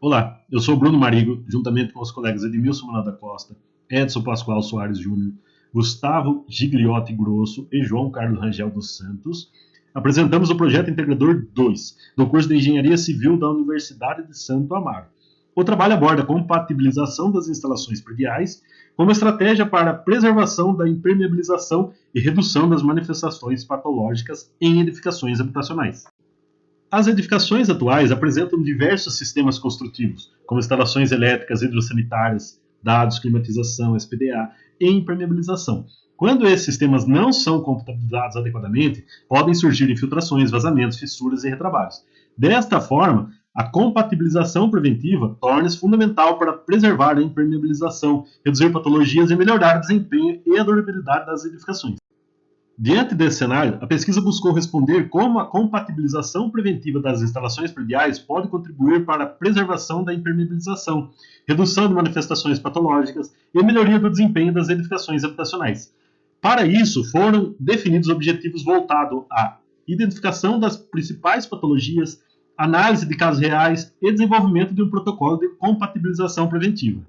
Olá, eu sou Bruno Marigo, juntamente com os colegas Edmilson Manoel da Costa, Edson Pascoal Soares Júnior, Gustavo Gigliotti Grosso e João Carlos Rangel dos Santos, apresentamos o projeto Integrador 2, do curso de Engenharia Civil da Universidade de Santo Amaro. O trabalho aborda a compatibilização das instalações prediais como estratégia para a preservação da impermeabilização e redução das manifestações patológicas em edificações habitacionais. As edificações atuais apresentam diversos sistemas construtivos, como instalações elétricas, hidrossanitárias, dados, climatização, SPDA e impermeabilização. Quando esses sistemas não são compatibilizados adequadamente, podem surgir infiltrações, vazamentos, fissuras e retrabalhos. Desta forma, a compatibilização preventiva torna-se fundamental para preservar a impermeabilização, reduzir patologias e melhorar o desempenho e a durabilidade das edificações. Diante desse cenário, a pesquisa buscou responder como a compatibilização preventiva das instalações prediais pode contribuir para a preservação da impermeabilização, redução de manifestações patológicas e melhoria do desempenho das edificações habitacionais. Para isso, foram definidos objetivos voltados à identificação das principais patologias, análise de casos reais e desenvolvimento de um protocolo de compatibilização preventiva.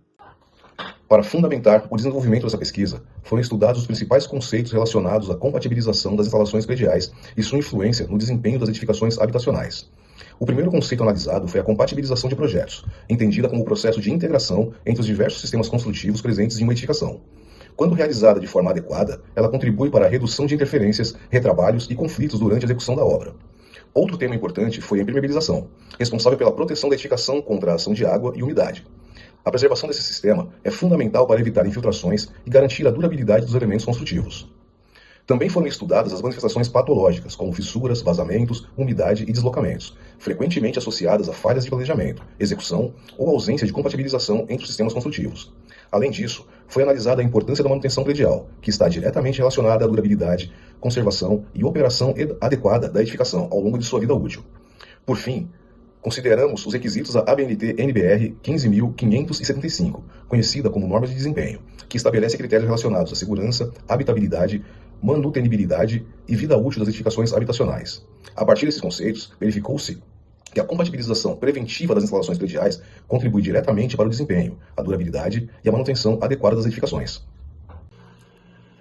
Para fundamentar o desenvolvimento dessa pesquisa, foram estudados os principais conceitos relacionados à compatibilização das instalações prediais e sua influência no desempenho das edificações habitacionais. O primeiro conceito analisado foi a compatibilização de projetos, entendida como o processo de integração entre os diversos sistemas construtivos presentes em uma edificação. Quando realizada de forma adequada, ela contribui para a redução de interferências, retrabalhos e conflitos durante a execução da obra. Outro tema importante foi a impermeabilização, responsável pela proteção da edificação contra a ação de água e umidade. A preservação desse sistema é fundamental para evitar infiltrações e garantir a durabilidade dos elementos construtivos. Também foram estudadas as manifestações patológicas, como fissuras, vazamentos, umidade e deslocamentos, frequentemente associadas a falhas de planejamento, execução ou ausência de compatibilização entre os sistemas construtivos. Além disso, foi analisada a importância da manutenção predial, que está diretamente relacionada à durabilidade, conservação e operação adequada da edificação ao longo de sua vida útil. Por fim, consideramos os requisitos da ABNT-NBR 15.575, conhecida como Normas de Desempenho, que estabelece critérios relacionados à segurança, habitabilidade, manutenibilidade e vida útil das edificações habitacionais. A partir desses conceitos, verificou-se que a compatibilização preventiva das instalações prediais contribui diretamente para o desempenho, a durabilidade e a manutenção adequada das edificações.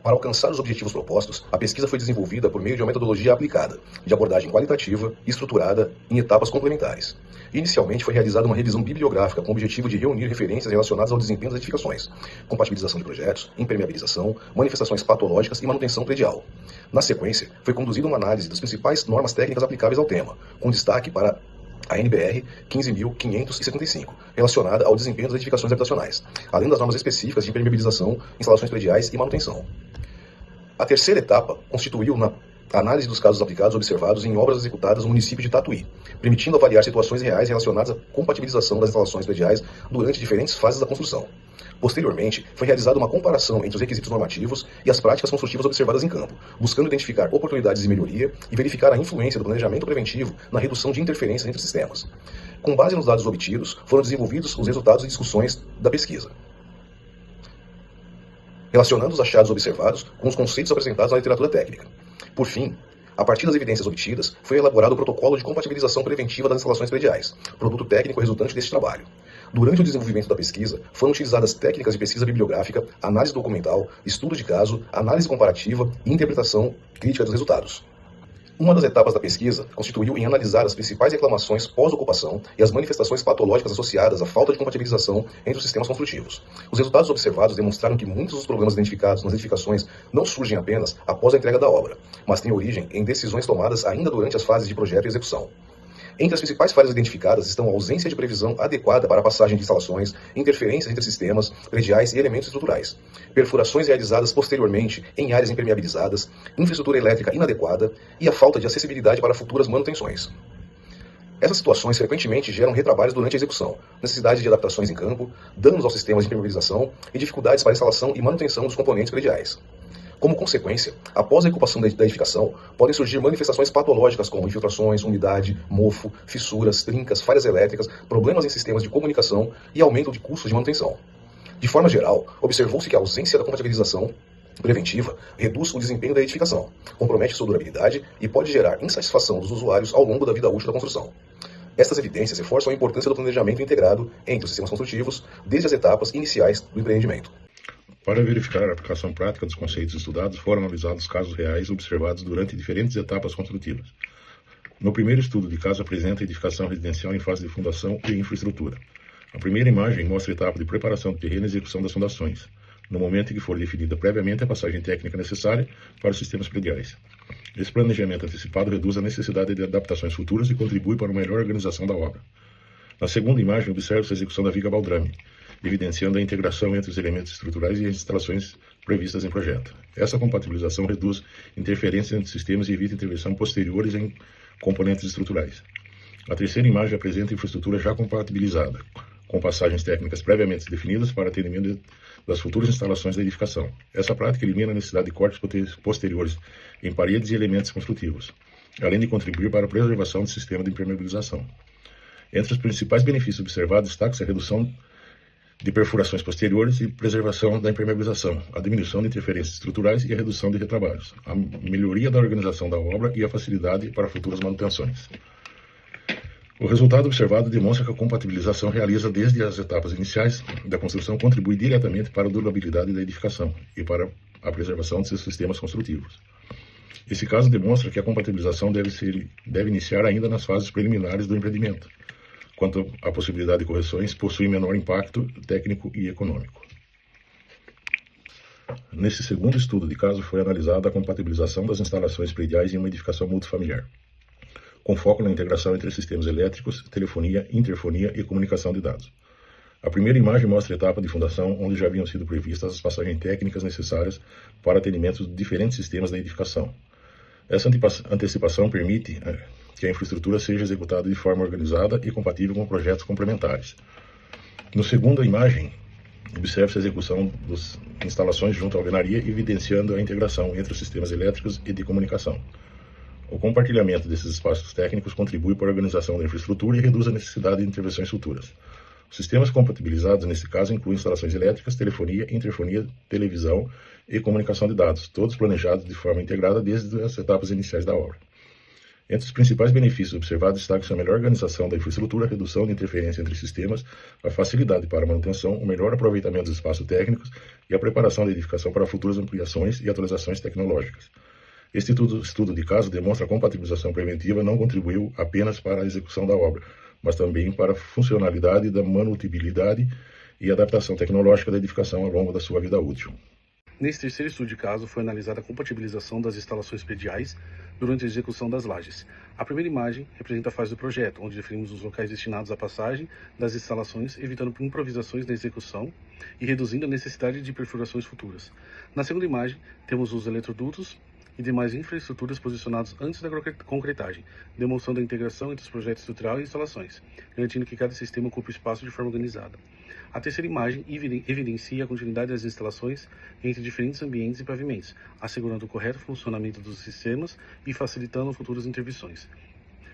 Para alcançar os objetivos propostos, a pesquisa foi desenvolvida por meio de uma metodologia aplicada, de abordagem qualitativa e estruturada em etapas complementares. Inicialmente foi realizada uma revisão bibliográfica com o objetivo de reunir referências relacionadas ao desempenho das edificações, compatibilização de projetos, impermeabilização, manifestações patológicas e manutenção predial. Na sequência, foi conduzida uma análise das principais normas técnicas aplicáveis ao tema, com destaque para a NBR 15.575, relacionada ao desempenho das edificações habitacionais, além das normas específicas de impermeabilização, instalações prediais e manutenção. A terceira etapa constituiu na análise dos casos aplicados observados em obras executadas no município de Tatuí, permitindo avaliar situações reais relacionadas à compatibilização das instalações prediais durante diferentes fases da construção. Posteriormente, foi realizada uma comparação entre os requisitos normativos e as práticas construtivas observadas em campo, buscando identificar oportunidades de melhoria e verificar a influência do planejamento preventivo na redução de interferências entre sistemas. Com base nos dados obtidos, foram desenvolvidos os resultados e discussões da pesquisa, relacionando os achados observados com os conceitos apresentados na literatura técnica. Por fim, a partir das evidências obtidas, foi elaborado o protocolo de compatibilização preventiva das instalações prediais, produto técnico resultante deste trabalho. Durante o desenvolvimento da pesquisa, foram utilizadas técnicas de pesquisa bibliográfica, análise documental, estudo de caso, análise comparativa e interpretação crítica dos resultados. Uma das etapas da pesquisa constituiu em analisar as principais reclamações pós-ocupação e as manifestações patológicas associadas à falta de compatibilização entre os sistemas construtivos. Os resultados observados demonstraram que muitos dos problemas identificados nas edificações não surgem apenas após a entrega da obra, mas têm origem em decisões tomadas ainda durante as fases de projeto e execução. Entre as principais falhas identificadas estão a ausência de previsão adequada para a passagem de instalações, interferências entre sistemas, prediais e elementos estruturais, perfurações realizadas posteriormente em áreas impermeabilizadas, infraestrutura elétrica inadequada e a falta de acessibilidade para futuras manutenções. Essas situações frequentemente geram retrabalhos durante a execução, necessidade de adaptações em campo, danos aos sistemas de impermeabilização e dificuldades para a instalação e manutenção dos componentes prediais. Como consequência, após a ocupação da edificação, podem surgir manifestações patológicas como infiltrações, umidade, mofo, fissuras, trincas, falhas elétricas, problemas em sistemas de comunicação e aumento de custos de manutenção. De forma geral, observou-se que a ausência da compatibilização preventiva reduz o desempenho da edificação, compromete sua durabilidade e pode gerar insatisfação dos usuários ao longo da vida útil da construção. Estas evidências reforçam a importância do planejamento integrado entre os sistemas construtivos, desde as etapas iniciais do empreendimento. Para verificar a aplicação prática dos conceitos estudados, foram analisados casos reais observados durante diferentes etapas construtivas. No primeiro estudo de caso apresenta a edificação residencial em fase de fundação e infraestrutura. A primeira imagem mostra a etapa de preparação do terreno e execução das fundações, no momento em que for definida previamente a passagem técnica necessária para os sistemas prediais. Esse planejamento antecipado reduz a necessidade de adaptações futuras e contribui para uma melhor organização da obra. Na segunda imagem, observa-se a execução da viga baldrame, evidenciando a integração entre os elementos estruturais e as instalações previstas em projeto. Essa compatibilização reduz interferências entre sistemas e evita intervenção posteriores em componentes estruturais. A terceira imagem apresenta a infraestrutura já compatibilizada, com passagens técnicas previamente definidas para atendimento das futuras instalações da edificação. Essa prática elimina a necessidade de cortes posteriores em paredes e elementos construtivos, além de contribuir para a preservação do sistema de impermeabilização. Entre os principais benefícios observados, destaca-se a redução de perfurações posteriores e preservação da impermeabilização, a diminuição de interferências estruturais e a redução de retrabalhos, a melhoria da organização da obra e a facilidade para futuras manutenções. O resultado observado demonstra que a compatibilização realiza desde as etapas iniciais da construção contribui diretamente para a durabilidade da edificação e para a preservação de seus sistemas construtivos. Esse caso demonstra que a compatibilização deve iniciar ainda nas fases preliminares do empreendimento, quanto à possibilidade de correções, possui menor impacto técnico e econômico. Nesse segundo estudo de caso foi analisada a compatibilização das instalações prediais em uma edificação multifamiliar, com foco na integração entre sistemas elétricos, telefonia, interfonia e comunicação de dados. A primeira imagem mostra a etapa de fundação, onde já haviam sido previstas as passagens técnicas necessárias para atendimento de diferentes sistemas da edificação. Essa antecipação permite que a infraestrutura seja executada de forma organizada e compatível com projetos complementares. No segunda imagem, observa-se a execução das instalações junto à alvenaria, evidenciando a integração entre os sistemas elétricos e de comunicação. O compartilhamento desses espaços técnicos contribui para a organização da infraestrutura e reduz a necessidade de intervenções futuras. Os sistemas compatibilizados, nesse caso, incluem instalações elétricas, telefonia, interfonia, televisão e comunicação de dados, todos planejados de forma integrada desde as etapas iniciais da obra. Entre os principais benefícios observados destaca-se a melhor organização da infraestrutura, a redução de interferência entre sistemas, a facilidade para a manutenção, o melhor aproveitamento dos espaços técnicos e a preparação da edificação para futuras ampliações e atualizações tecnológicas. Este estudo de caso demonstra que a compatibilização preventiva não contribuiu apenas para a execução da obra, mas também para a funcionalidade da manutenibilidade e adaptação tecnológica da edificação ao longo da sua vida útil. Nesse terceiro estudo de caso, foi analisada a compatibilização das instalações prediais durante a execução das lajes. A primeira imagem representa a fase do projeto, onde definimos os locais destinados à passagem das instalações, evitando improvisações na execução e reduzindo a necessidade de perfurações futuras. Na segunda imagem, temos os eletrodutos e demais infraestruturas posicionados antes da concretagem, demonstrando a integração entre os projetos estrutural e instalações, garantindo que cada sistema ocupe espaço de forma organizada. A terceira imagem evidencia a continuidade das instalações entre diferentes ambientes e pavimentos, assegurando o correto funcionamento dos sistemas e facilitando futuras intervenções.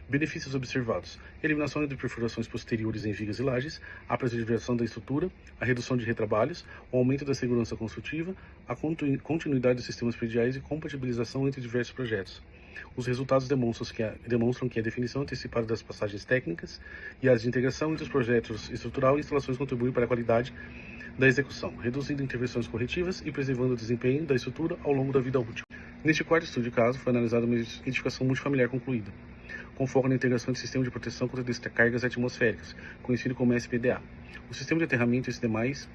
Benefícios observados: eliminação de perfurações posteriores em vigas e lajes, a preservação da estrutura, a redução de retrabalhos, o aumento da segurança construtiva, a continuidade dos sistemas prediais e compatibilização entre diversos projetos. Os resultados demonstram que a definição antecipada das passagens técnicas e as de integração entre os projetos estrutural e instalações contribuem para a qualidade da execução, reduzindo intervenções corretivas e preservando o desempenho da estrutura ao longo da vida útil. Neste quarto estudo de caso, foi analisada uma edificação multifamiliar concluída, com foco na integração de sistema de proteção contra descargas atmosféricas, conhecido como SPDA, o sistema de aterramento e os demais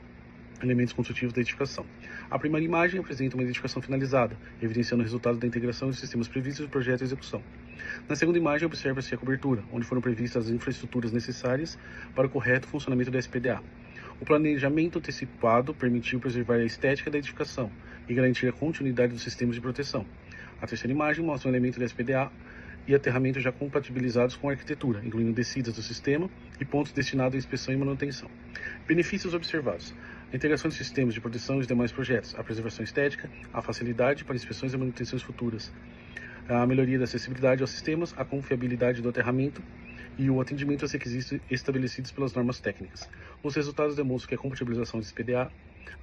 elementos construtivos da edificação. A primeira imagem apresenta uma edificação finalizada, evidenciando o resultado da integração dos sistemas previstos do projeto e execução. Na segunda imagem, observa-se a cobertura, onde foram previstas as infraestruturas necessárias para o correto funcionamento da SPDA. O planejamento antecipado permitiu preservar a estética da edificação e garantir a continuidade dos sistemas de proteção. A terceira imagem mostra um elemento da SPDA e aterramento já compatibilizados com a arquitetura, incluindo descidas do sistema e pontos destinados à inspeção e manutenção. Benefícios observados: a integração de sistemas de proteção e os demais projetos, a preservação estética, a facilidade para inspeções e manutenções futuras, a melhoria da acessibilidade aos sistemas, a confiabilidade do aterramento e o atendimento aos requisitos estabelecidos pelas normas técnicas. Os resultados demonstram que a compatibilização de SPDA,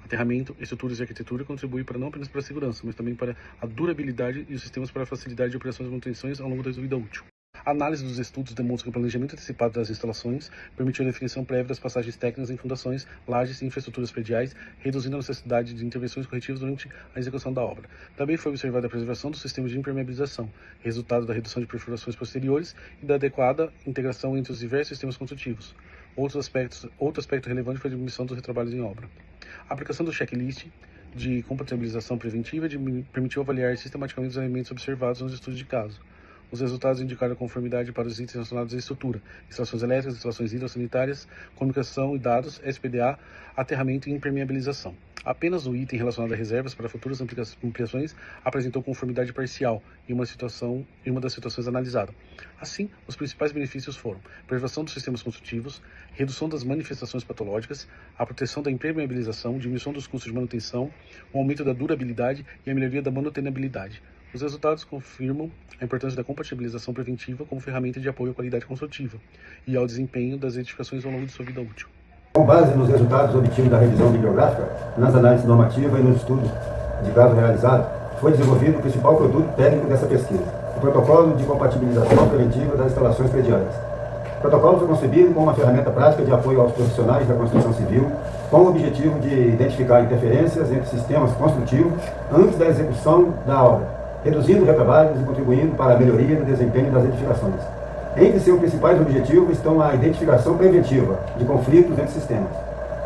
aterramento, estruturas e arquitetura contribui não apenas para a segurança, mas também para a durabilidade e os sistemas para a facilidade de operações e manutenções ao longo da vida útil. A análise dos estudos demonstra que o planejamento antecipado das instalações permitiu a definição prévia das passagens técnicas em fundações, lajes e infraestruturas prediais, reduzindo a necessidade de intervenções corretivas durante a execução da obra. Também foi observada a preservação dos sistemas de impermeabilização, resultado da redução de perfurações posteriores e da adequada integração entre os diversos sistemas construtivos. Outro aspecto relevante foi a diminuição dos retrabalhos em obra. A aplicação do checklist de compatibilização preventiva permitiu avaliar sistematicamente os elementos observados nos estudos de caso. Os resultados indicaram a conformidade para os itens relacionados à estrutura, instalações elétricas, instalações hidrossanitárias, comunicação e dados, SPDA, aterramento e impermeabilização. Apenas o item relacionado a reservas para futuras ampliações apresentou conformidade parcial em uma das situações analisadas. Assim, os principais benefícios foram preservação dos sistemas construtivos, redução das manifestações patológicas, a proteção da impermeabilização, diminuição dos custos de manutenção, o aumento da durabilidade e a melhoria da manutenibilidade. Os resultados confirmam a importância da compatibilização preventiva como ferramenta de apoio à qualidade construtiva e ao desempenho das edificações ao longo de sua vida útil. Com base nos resultados obtidos da revisão bibliográfica, nas análises normativas e nos estudos de caso realizados, foi desenvolvido o principal produto técnico dessa pesquisa, o Protocolo de Compatibilização Preventiva das Instalações Prediais. O protocolo foi concebido como uma ferramenta prática de apoio aos profissionais da construção civil, com o objetivo de identificar interferências entre sistemas construtivos antes da execução da obra, reduzindo retrabalhos e contribuindo para a melhoria do desempenho das edificações. Entre seus principais objetivos estão a identificação preventiva de conflitos entre sistemas,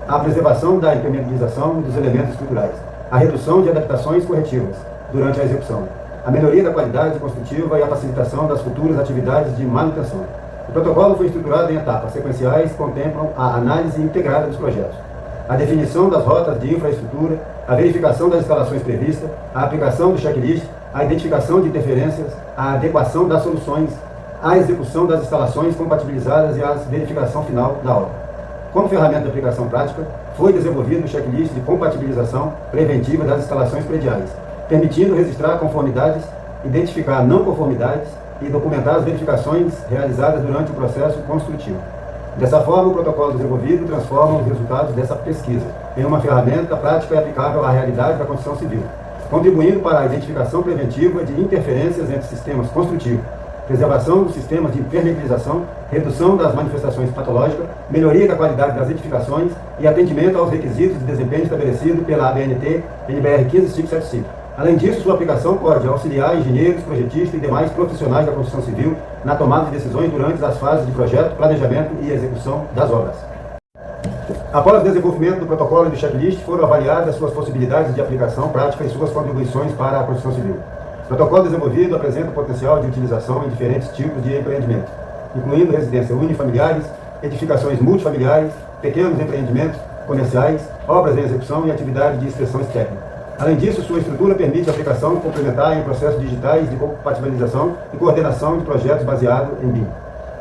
a preservação da impermeabilização dos elementos estruturais, a redução de adaptações corretivas durante a execução, a melhoria da qualidade construtiva e a facilitação das futuras atividades de manutenção. O protocolo foi estruturado em etapas sequenciais que contemplam a análise integrada dos projetos, a definição das rotas de infraestrutura, a verificação das instalações previstas, a aplicação do checklist, a identificação de interferências, a adequação das soluções, a execução das instalações compatibilizadas e a verificação final da obra. Como ferramenta de aplicação prática, foi desenvolvido o checklist de compatibilização preventiva das instalações prediais, permitindo registrar conformidades, identificar não conformidades e documentar as verificações realizadas durante o processo construtivo. Dessa forma, o protocolo desenvolvido transforma os resultados dessa pesquisa em uma ferramenta prática e aplicável à realidade da construção civil, contribuindo para a identificação preventiva de interferências entre sistemas construtivos, preservação dos sistemas de impermeabilização, redução das manifestações patológicas, melhoria da qualidade das edificações e atendimento aos requisitos de desempenho estabelecidos pela ABNT NBR 15575. Além disso, sua aplicação pode auxiliar engenheiros, projetistas e demais profissionais da construção civil na tomada de decisões durante as fases de projeto, planejamento e execução das obras. Após o desenvolvimento do protocolo e do checklist, foram avaliadas suas possibilidades de aplicação prática e suas contribuições para a construção civil. O protocolo desenvolvido apresenta o potencial de utilização em diferentes tipos de empreendimentos, incluindo residências unifamiliares, edificações multifamiliares, pequenos empreendimentos comerciais, obras em execução e atividade de inspeções técnicas. Além disso, sua estrutura permite a aplicação complementar em processos digitais de compatibilização e coordenação de projetos baseados em BIM.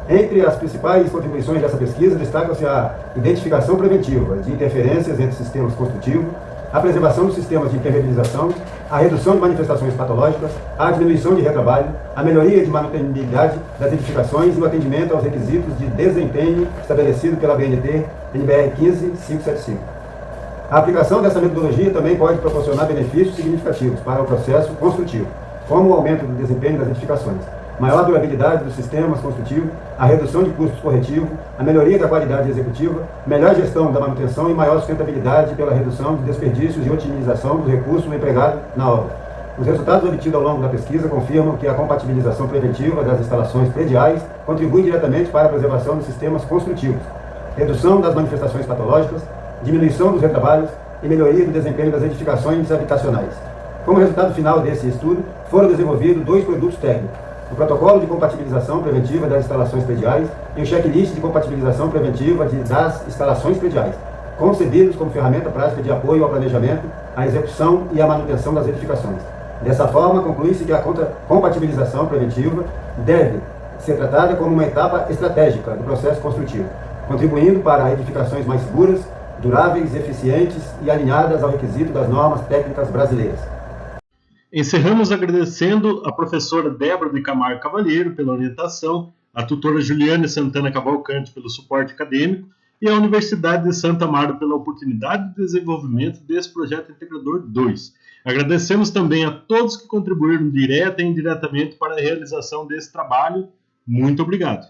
Entre as principais contribuições dessa pesquisa, destacam-se a identificação preventiva de interferências entre sistemas construtivos, a preservação dos sistemas de impermeabilização, a redução de manifestações patológicas, a diminuição de retrabalho, a melhoria de manutenibilidade das edificações e o atendimento aos requisitos de desempenho estabelecido pela ABNT NBR 15575. A aplicação dessa metodologia também pode proporcionar benefícios significativos para o processo construtivo, como o aumento do desempenho das edificações, maior durabilidade dos sistemas construtivos, a redução de custos corretivos, a melhoria da qualidade executiva, melhor gestão da manutenção e maior sustentabilidade pela redução de desperdícios e otimização dos recursos empregados na obra. Os resultados obtidos ao longo da pesquisa confirmam que a compatibilização preventiva das instalações prediais contribui diretamente para a preservação dos sistemas construtivos, redução das manifestações patológicas, diminuição dos retrabalhos e melhoria do desempenho das edificações habitacionais. Como resultado final desse estudo, foram desenvolvidos 2 produtos técnicos: o Protocolo de Compatibilização Preventiva das Instalações Prediais e o Checklist de Compatibilização Preventiva das Instalações Prediais, concebidos como ferramenta prática de apoio ao planejamento, à execução e à manutenção das edificações. Dessa forma, conclui-se que a compatibilização preventiva deve ser tratada como uma etapa estratégica do processo construtivo, contribuindo para edificações mais seguras, duráveis, eficientes e alinhadas ao requisito das normas técnicas brasileiras. Encerramos agradecendo a professora Débora de Camargo Cavalheiro pela orientação, a tutora Juliane Santana Cavalcante pelo suporte acadêmico e a Universidade de Santa Amaro pela oportunidade de desenvolvimento desse projeto integrador 2. Agradecemos também a todos que contribuíram direta e indiretamente para a realização desse trabalho. Muito obrigado.